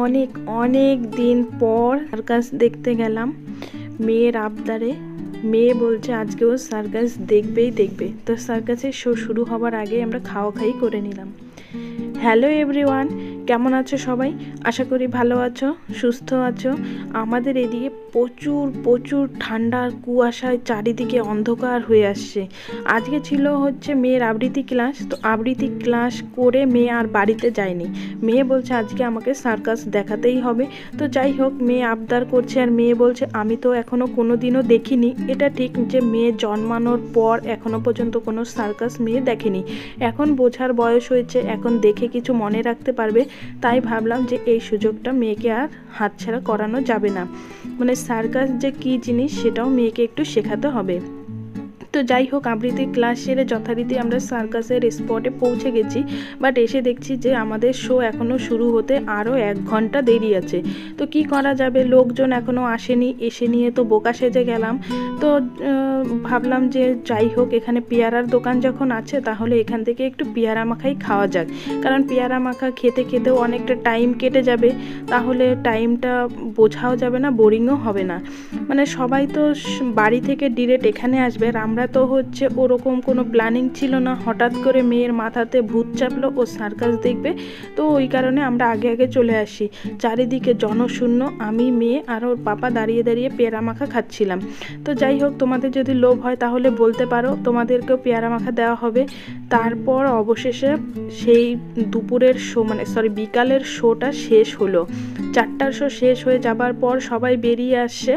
অনেক অনেক দিন পর সার্কাস দেখতে গেলাম মেয়ের আবদারে। মেয়ে বলছে আজকেও সার্কাস দেখবেই দেখবে। তো সার্কাসের শো শুরু হবার আগে আমরা খাওয়া খাই করে নিলাম। হ্যালো এভরিওয়ান, কেমন আছো সবাই? আশা করি ভালো আছো, সুস্থ আছো। আমাদের এদিকে প্রচুর প্রচুর ঠান্ডার কুয়াশায় চারিদিকে অন্ধকার হয়ে আসছে। আজকে ছিল হচ্ছে মেয়ের আবৃত্তি ক্লাস। তো আবৃত্তি ক্লাস করে মেয়ে আর বাড়িতে যায়নি। মেয়ে বলছে আজকে আমাকে সার্কাস দেখাতেই হবে। তো যাই হোক, মেয়ে আবদার করছে আর মেয়ে বলছে আমি তো এখনও কোনো দিনও দেখিনি। এটা ঠিক যে মেয়ে জন্মানোর পর এখনও পর্যন্ত কোনো সার্কাস মেয়ে দেখেনি। এখন বোঝার বয়স হয়েছে, এখন দেখে কিছু মনে রাখতে পারবে। তাই ভাবলাম যে এই সুযোগটা মেয়েকে আর হাতছাড়া করানো যাবে না। মানে সার্কাস যে কী জিনিস সেটাও মেয়েকে একটু শেখাতে হবে। তো যাই হোক, আবৃত্তি ক্লাস সেরে যথারীতি আমরা সার্কাসের স্পটে পৌঁছে গেছি। বাট এসে দেখছি যে আমাদের শো এখনও শুরু হতে আরও 1 ঘন্টা দেরি আছে। তো কি করা যাবে, লোকজন এখনও আসেনি। এসে নিয়ে তো বোকা সেজে গেলাম। তো ভাবলাম যে যাই হোক, এখানে পেয়ারার দোকান যখন আছে তাহলে এখান থেকে একটু পেয়ারা মাখাই খাওয়া যাক। কারণ পেয়ারা মাখা খেতে খেতেও অনেকটা টাইম কেটে যাবে, তাহলে টাইমটা বোঝাও যাবে না, বোরিংও হবে না। মানে সবাই তো বাড়ি থেকে ডিরেক্ট এখানে আসবে, আর আমরা তো হচ্ছে ওরকম কোনো প্ল্যানিং ছিল না। হঠাৎ করে মেয়ের মাথাতে ভূত চাপলো ও সার্কাস দেখবে। তো ওই কারণে আমরা আগে আগে চলে আসি। চারিদিকে জনশূন্য, আমি, মেয়ে আর ওর পাপা দাঁড়িয়ে দাঁড়িয়ে পেয়ারা মাখা খাচ্ছিলাম। তো যাই হোক, তোমাদের যদি লোভ হয় তাহলে বলতে পারো, তোমাদেরকেও পেয়ারা মাখা দেওয়া হবে। তারপর অবশেষে সেই দুপুরের শো বিকালের শোটা শেষ হলো। 4টার শো শেষ হয়ে যাবার পর সবাই বেরিয়ে আসছে,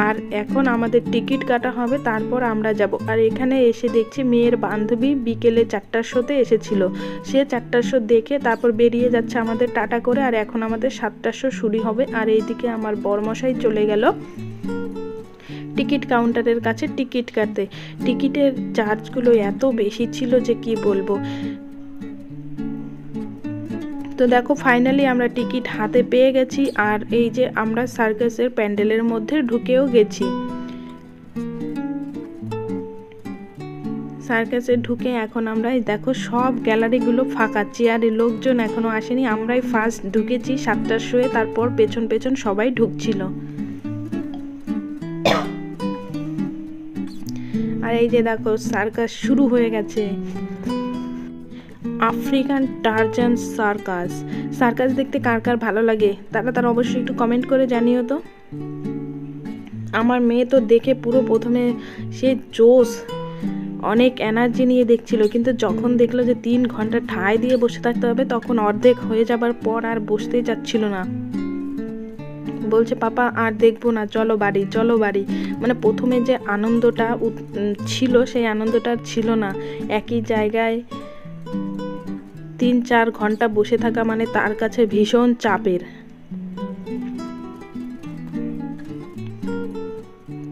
আর এখন আমাদের টিকিট কাটা হবে, তারপর আমরা যাব। আর এখানে এসে দেখছি মেয়ের বান্ধবী বিকেলে 4টার শোতে এসেছিল। সে 4টার শো দেখে তারপর বেরিয়ে যাচ্ছে আমাদের টাটা করে। আর এখন আমাদের 7টার শো শুরু হবে। আর এইদিকে আমার বরমশাই চলে গেল টিকিট কাউন্টারের কাছে টিকিট কাটতে। টিকিটের চার্জগুলো এত বেশি ছিল যে কি বলবো। তো দেখো, ফাইনালি আমরা টিকিট হাতে পেয়ে গেছি। আর এই যে আমরা সার্কাসের প্যান্ডেলের মধ্যে ঢুকেও গেছি। সার্কাসে ঢুকে এখন আমরা দেখো সব গ্যালারিগুলো ফাঁকা, চেয়ারে লোকজন এখনো আসেনি। আমরাই ফার্স্ট ঢুকেছি 7টার শোয়ে, তারপর পেছন পেছন সবাই ঢুকছিল। আর এই যে দেখো সার্কাস শুরু হয়ে গেছে। African Tarzan circus. সার্কাস দেখতে কার কার ভালো লাগে তারা অবশ্যই একটু কমেন্ট করে জানিও তো। আমার মেয়ে তো দেখে পুরো প্রথমে সে জোশ, অনেক এনার্জি নিয়ে দেখছিল, কিন্তু যখন দেখলো যে 3 ঘন্টা ঠাঁই দিয়ে বসে থাকতে হবে, তখন অর্ধেক হয়ে যাবার পর আর বসতেই যাচ্ছিল না। বলছে পাপা আর দেখবো না, চলো বাড়ি চলো বাড়ি। মানে প্রথমে যে আনন্দটা ছিল সেই আনন্দটা ছিল না। একই জায়গায় 3-4 ঘন্টা বসে থাকা মানে তার কাছে ভীষণ চাপের।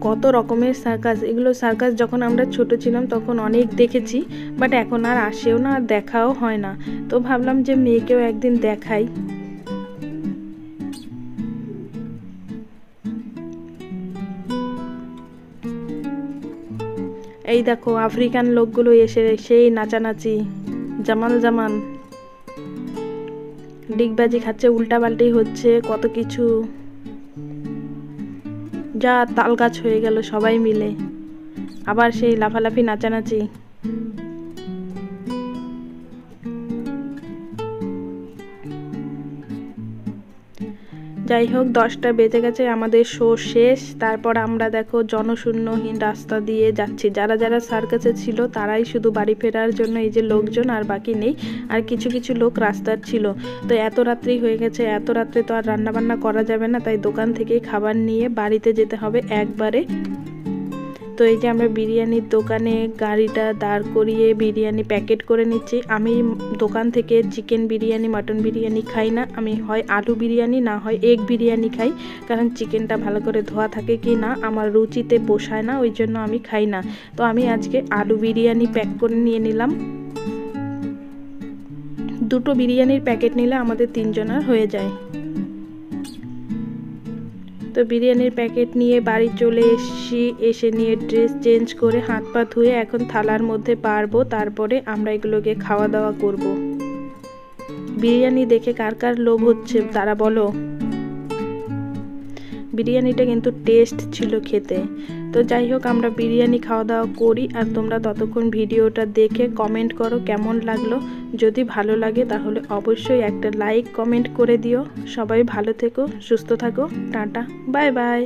কত রকমের সার্কাস, এগুলো সার্কাস যখন আমরা ছোট ছিলাম তখন অনেক দেখেছি, বাট এখন আর আসেও না, আর দেখাও হয় না। তো ভাবলাম যে মেয়েকেও একদিন দেখাই। এই দেখো আফ্রিকান লোকগুলো এসে সেই নাচানাচি, জামাল জামান, ডিগবাজি খাচ্ছে, উল্টাপাল্টি হচ্ছে, কত কিছু। যা তাল গাছ হয়ে গেল সবাই মিলে। আবার সেই লাফালাফি নাচানাচি। যাই হোক, 10টা বেজে গেছে, আমাদের শো শেষ। তারপর আমরা দেখো জনশূন্যহীন রাস্তা দিয়ে যাচ্ছি। যারা যারা সার্কাসে ছিল তারাই শুধু বাড়ি ফেরার জন্য এই যে লোকজন, আর বাকি নেই। আর কিছু কিছু লোক রাস্তার ছিল। তো এত রাত্রি হয়ে গেছে, এত রাত্রে তো আর রান্নাবান্না করা যাবে না, তাই দোকান থেকেই খাবার নিয়ে বাড়িতে যেতে হবে একবারে। তো এই যে আমরা বিরিয়ানির দোকানে গাড়িটা দাঁড় করিয়ে বিরিয়ানি প্যাকেট করে নিচ্ছি। আমি দোকান থেকে চিকেন বিরিয়ানি, মাটন বিরিয়ানি খাই না। আমি হয় আলু বিরিয়ানি না হয় এগ বিরিয়ানি খাই, কারণ চিকেনটা ভালো করে ধোয়া থাকে কি না আমার রুচিতে পোষায় না, ওই জন্য আমি খাই না। তো আমি আজকে আলু বিরিয়ানি প্যাক করে নিয়ে নিলাম। 2টো বিরিয়ানির প্যাকেট নিলে আমাদের 3 জনের হয়ে যায়। তো বিরিয়ানির প্যাকেট নিয়ে বাড়ি চলে এসেছি। এসে নিয়ে ড্রেস চেঞ্জ করে হাত পা ধুয়ে এখন থালার মধ্যে পারবো, তারপরে আমরা এগুলোকে খাওয়া দাওয়া করব। বিরিয়ানি দেখে কার কার লোভ হচ্ছে তারা বলো। বিরিয়ানিটা কিন্তু টেস্ট ছিল খেতে। তো যাই হোক, আমরা বিরিয়ানি খাওয়া দাওয়া করি, আর তোমরা ততক্ষণ ভিডিওটা দেখে কমেন্ট করো কেমন লাগলো। যদি ভালো লাগে তাহলে অবশ্যই একটা লাইক কমেন্ট করে দিও। সবাই ভালো থেকো, সুস্থ থাকো, টাটা, বাই বাই।